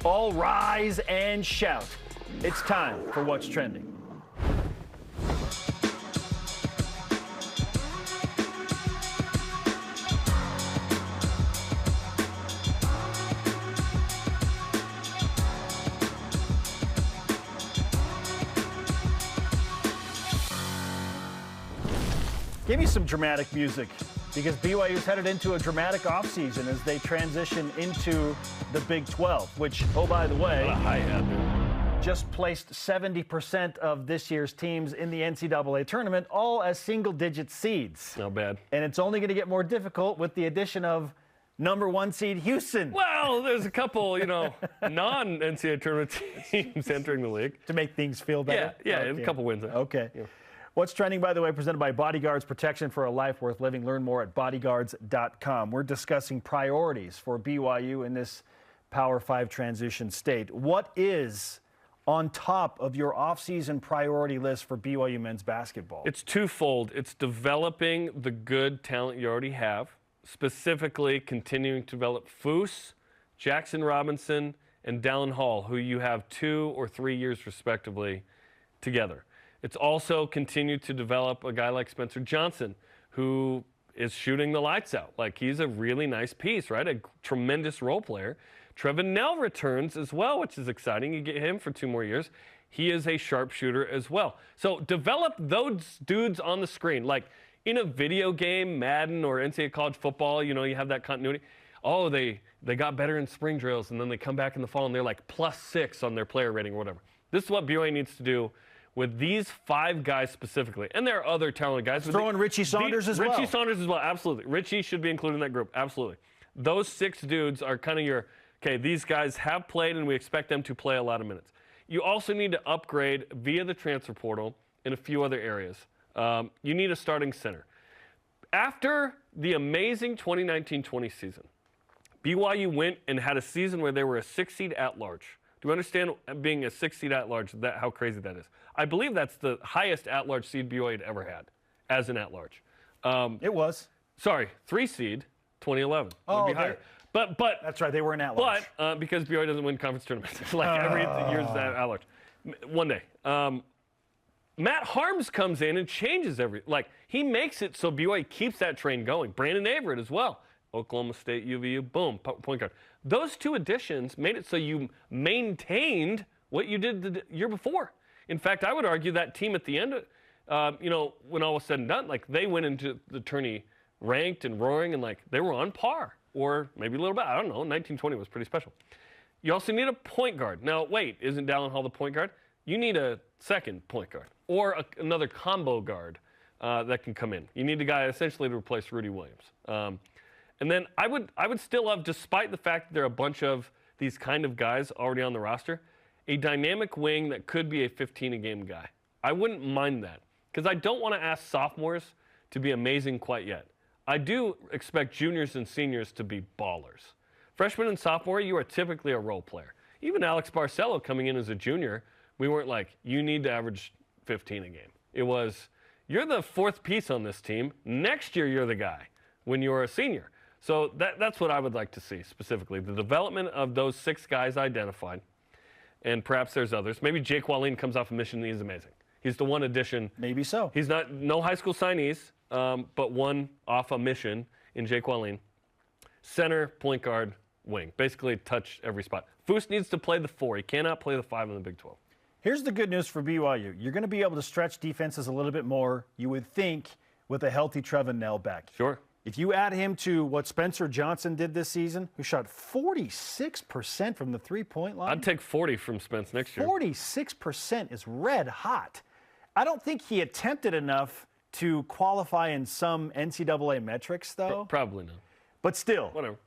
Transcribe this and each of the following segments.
All rise and shout. It's time for What's Trending. Give me some dramatic music, because BYU's headed into a dramatic offseason as they transition into the Big 12, which, oh, by the way, just placed 70% of this year's teams in the NCAA tournament, all as single-digit seeds. Not bad. And it's only going to get more difficult with the addition of #1 seed Houston. Well, there's a couple, non-NCAA tournament teams entering the league. To make things feel better? Yeah, okay. A couple wins. Okay. Yeah. What's Trending, by the way, presented by Bodyguards, protection for a life worth living. Learn more at bodyguards.com. We're discussing priorities for BYU in this Power 5 transition state. What is on top of your offseason priority list for BYU men's basketball? It's twofold. It's developing the good talent you already have, specifically continuing to develop Foose, Jackson Robinson, and Dallin Hall, who you have 2 or 3 years respectively together. It's also continued to develop a guy like Spencer Johnson, who is shooting the lights out. Like, he's a really nice piece, right? A tremendous role player. Trevin Knell returns as well, which is exciting. You get him for 2 more years. He is a sharpshooter as well. So develop those dudes on the screen. Like in a video game, Madden or NCAA college football, you have that continuity. Oh, they got better in spring drills, and then they come back in the fall, and they're like +6 on their player rating or whatever. This is what BYU needs to do with these 5 guys specifically. And there are other talented guys. Throw in Richie Saunders as well. Richie Saunders as well, absolutely. Richie should be included in that group, absolutely. Those 6 dudes are kind of your, okay, these guys have played and we expect them to play a lot of minutes. You also need to upgrade via the transfer portal in a few other areas. You need a starting center. After the amazing 2019-20 season, BYU went and had a season where they were a 6 seed at large. Do you understand being a 6 seed at large, how crazy that is? I believe that's the highest at large seed BYU had ever had as an at large. It was. Sorry, 3 seed, 2011. Oh, would be higher. But that's right, they were an at large. But because BYU doesn't win conference tournaments, like every year's at large. One day. Matt Harms comes in and changes he makes it so BYU keeps that train going. Brandon Averett as well. Oklahoma State, UVU, boom, point guard. Those 2 additions made it so you maintained what you did the year before. In fact, I would argue that team at the end, when all was said and done, they went into the tourney ranked and roaring, and they were on par, or maybe a little bit. I don't know. 1920 was pretty special. You also need a point guard. Now, wait, isn't Dallin Hall the point guard? You need a second point guard or another combo guard that can come in. You need a guy essentially to replace Rudy Williams. And then I would still love, despite the fact that there are a bunch of these kind of guys already on the roster, a dynamic wing that could be a 15-a-game guy. I wouldn't mind that, because I don't want to ask sophomores to be amazing quite yet. I do expect juniors and seniors to be ballers. Freshman and sophomore, you are typically a role player. Even Alex Barcelo coming in as a junior, we weren't like, you need to average 15 a game. It was, you're the 4th piece on this team. Next year, you're the guy when you're a senior. So that's what I would like to see specifically, the development of those 6 guys identified, and perhaps there's others. Maybe Jake Wallin comes off a mission and he's amazing. He's the one addition. Maybe so. He's no high school signees, but one off a mission in Jake Wallin. Center, point guard, wing. Basically touch every spot. Foose needs to play the 4. He cannot play the 5 in the Big 12. Here's the good news for BYU. You're going to be able to stretch defenses a little bit more, you would think, with a healthy Trevin Knell back. Sure. If you add him to what Spencer Johnson did this season, who shot 46% from the three-point line. I'd take 40 from Spence next year. 46% is red hot. I don't think he attempted enough to qualify in some NCAA metrics, though. Probably not. But still, whatever.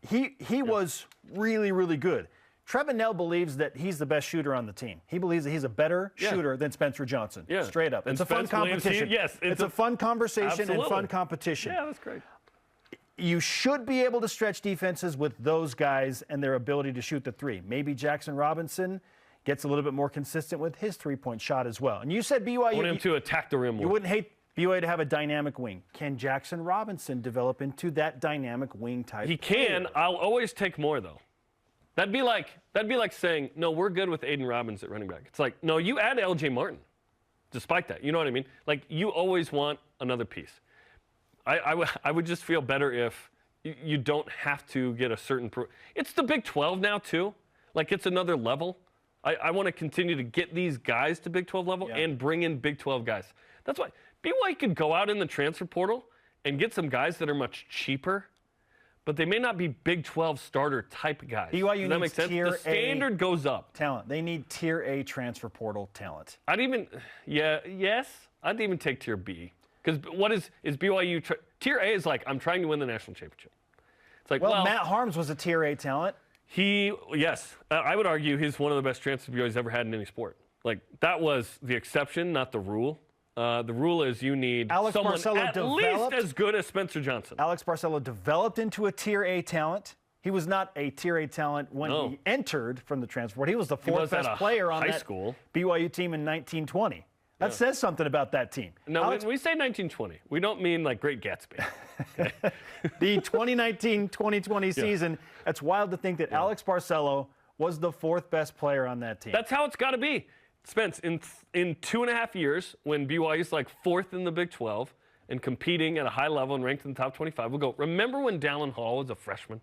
He was really, really good. Trevin Knell believes that he's the best shooter on the team. He believes that he's a better shooter than Spencer Johnson. Yeah. Straight up. It's a fun competition. It's a fun conversation and fun competition. Yeah, that's great. You should be able to stretch defenses with those guys and their ability to shoot the 3. Maybe Jackson Robinson gets a little bit more consistent with his 3-point shot as well. And you said BYU. I want him to attack the rim more. You wouldn't hate BYU to have a dynamic wing. Can Jackson Robinson develop into that dynamic wing type? He can. player? I'll always take more, though. That'd be like saying, no, we're good with Aiden Robbins at running back. It's like, no, you add L.J. Martin. Despite that, you know what I mean? Like, you always want another piece. I would just feel better if you don't have to get a certain it's the Big 12 now, too. Like, it's another level. I want to continue to get these guys to Big 12 level and bring in Big 12 guys. That's why BYU could go out in the transfer portal and get some guys that are much cheaper, but they may not be Big 12 starter type guys. BYU Does that make sense? The standard goes up. Talent. They need Tier A transfer portal talent. I'd even take Tier B. Because what is BYU? Tier A is like, I'm trying to win the national championship. It's like, well, Matt Harms was a Tier A talent. I would argue he's one of the best transfer BYU's ever had in any sport. Like, that was the exception, not the rule. The rule is you need someone at least as good as Spencer Johnson. Alex Barcelo developed into a Tier A talent. He was not a Tier A talent when he entered from the transfer portal. He was the fourth best player on that BYU team in 1920. That says something about that team. No, when we say 1920, we don't mean like Great Gatsby. Okay? The 2019-2020 season, it's wild to think that Alex Barcelo was the fourth best player on that team. That's how it's got to be. Spence, in 2.5 years, when BYU's like fourth in the Big 12 and competing at a high level and ranked in the top 25, we'll go, remember when Dallin Hall was a freshman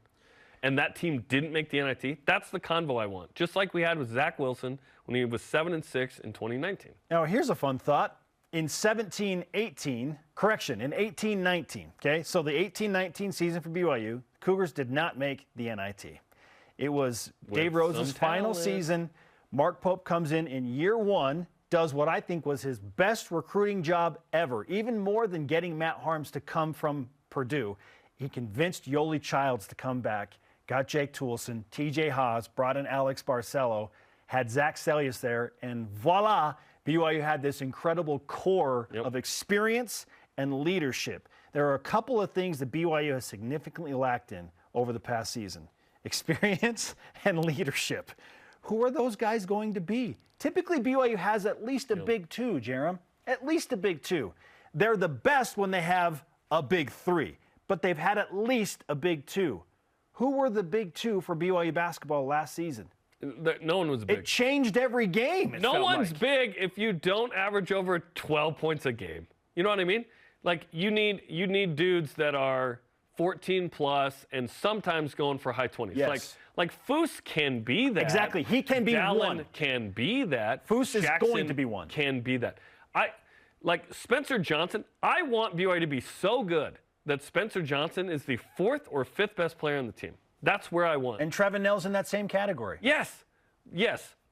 and that team didn't make the NIT? That's the convo I want. Just like we had with Zach Wilson when he was 7-6 in 2019. Now, here's a fun thought. In 18-19, okay? So the 18-19 season for BYU, Cougars did not make the NIT. It was Dave Rosen's final season. Mark Pope comes in year one, does what I think was his best recruiting job ever, even more than getting Matt Harms to come from Purdue. He convinced Yoli Childs to come back, got Jake Toulson, TJ Haas, brought in Alex Barcelo, had Zach Sellius there, and voila, BYU had this incredible core of experience and leadership. There are a couple of things that BYU has significantly lacked in over the past season: experience and leadership. Who are those guys going to be? Typically, BYU has at least a big two, Jarom. At least a big two. They're the best when they have a big three, but they've had at least a big two. Who were the big two for BYU basketball last season? No one was big. It changed every game. No one's big if you don't average over 12 points a game. You know what I mean? Like, you need dudes that are 14 plus and sometimes going for high 20s. Yes. Like Foose can be that. Exactly. He can be Dallin one. Can be that. Foose is Jackson going to be one. Can be that. Like Spencer Johnson, I want BYU to be so good that Spencer Johnson is the fourth or fifth best player on the team. That's where I want. And Trevin Nell's in that same category. Yes.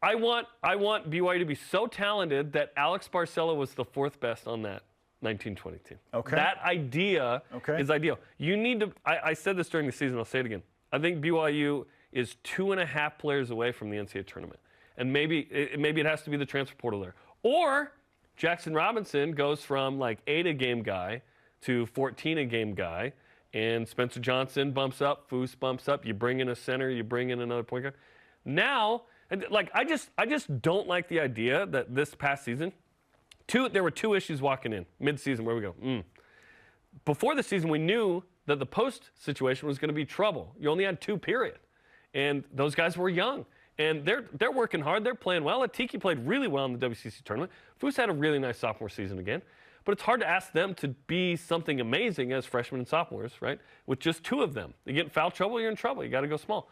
I want BYU to be so talented that Alex Barcelo was the fourth best on that 1920 team. Okay. That idea is ideal. You need to. I said this during the season. I'll say it again. I think BYU is 2.5 players away from the NCAA tournament, and maybe it has to be the transfer portal there, or Jackson Robinson goes from like 8 a game guy to 14 a game guy. And Spencer Johnson bumps up, Foose bumps up. You bring in a center, you bring in another point guard. Now, like I just don't like the idea that this past season, there were 2 issues walking in mid-season where we go. Before the season, we knew that the post situation was going to be trouble. You only had 2, period, and those guys were young, and they're working hard. They're playing well. Atiki played really well in the WCC tournament. Foose had a really nice sophomore season again. But it's hard to ask them to be something amazing as freshmen and sophomores, right? With just 2 of them. You get in foul trouble, you're in trouble. You got to go small.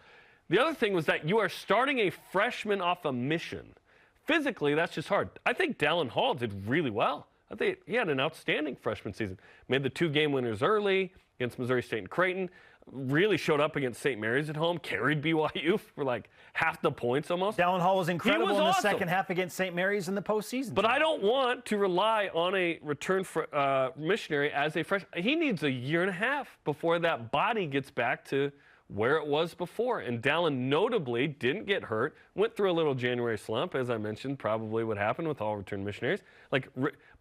The other thing was that you are starting a freshman off a mission. Physically, that's just hard. I think Dallin Hall did really well. I think he had an outstanding freshman season. Made the 2 game winners early against Missouri State and Creighton. Really showed up against St. Mary's at home. Carried BYU for like half the points almost. Dallin Hall was incredible in the second half against St. Mary's in the postseason. But I don't want to rely on a return missionary as a freshman. He needs 1.5 years before that body gets back to where it was before. And Dallin notably didn't get hurt. Went through a little January slump, as I mentioned, probably would happen with all return missionaries.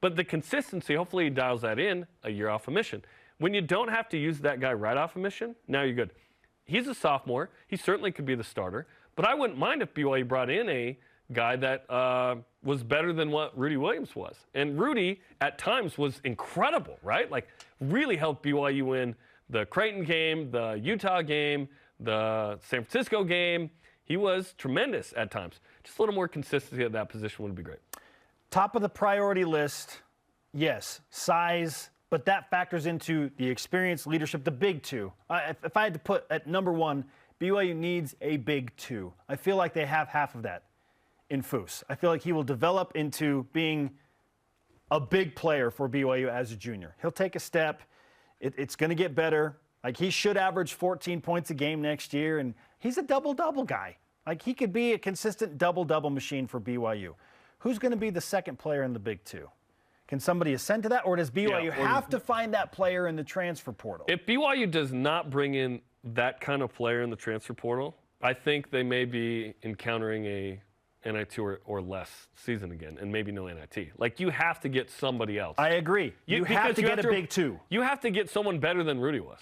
But the consistency, hopefully he dials that in 1 year off a mission. When you don't have to use that guy right off a mission, now you're good. He's a sophomore. He certainly could be the starter. But I wouldn't mind if BYU brought in a guy that was better than what Rudy Williams was. And Rudy, at times, was incredible, right? Like, really helped BYU win the Creighton game, the Utah game, the San Francisco game. He was tremendous at times. Just a little more consistency at that position would be great. Top of the priority list, yes, size, but that factors into the experience, leadership, the big two. If I had to put at number one, BYU needs a big two. I feel like they have half of that in Foose. I feel like he will develop into being a big player for BYU as a junior. He'll take a step. It's going to get better. Like, he should average 14 points a game next year, and he's a double-double guy. Like, he could be a consistent double-double machine for BYU. Who's going to be the second player in the Big Two? Can somebody ascend to that, or does BYU have to find that player in the transfer portal? If BYU does not bring in that kind of player in the transfer portal, I think they may be encountering a NIT or less season again, and maybe no NIT. Like, you have to get somebody else. I agree. You have to get a Big Two. You have to get someone better than Rudy was.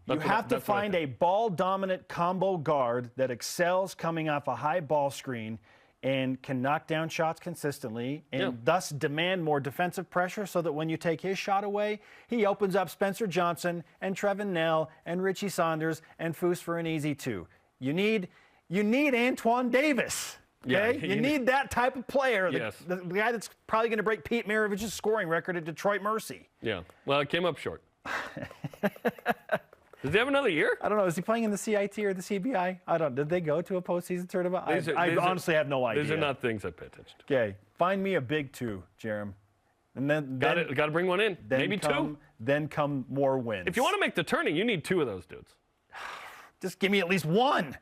You have to find a ball-dominant combo guard that excels coming off a high ball screen and can knock down shots consistently and thus demand more defensive pressure so that when you take his shot away, he opens up Spencer Johnson and Trevin Knell and Richie Saunders and Foose for an easy two. You need Antoine Davis. Okay? You need that type of player, the guy that's probably going to break Pete Maravich's scoring record at Detroit Mercy. Yeah, well, it came up short. Does he have another year? I don't know. Is he playing in the CIT or the CBI? I don't. Did they go to a postseason tournament? I honestly have no idea. These are not things I pay attention to. Okay, find me a Big Two, Jarom. And then got to bring one in. Maybe two. Then come more wins. If you want to make the tourney, you need two of those dudes. Just give me at least one.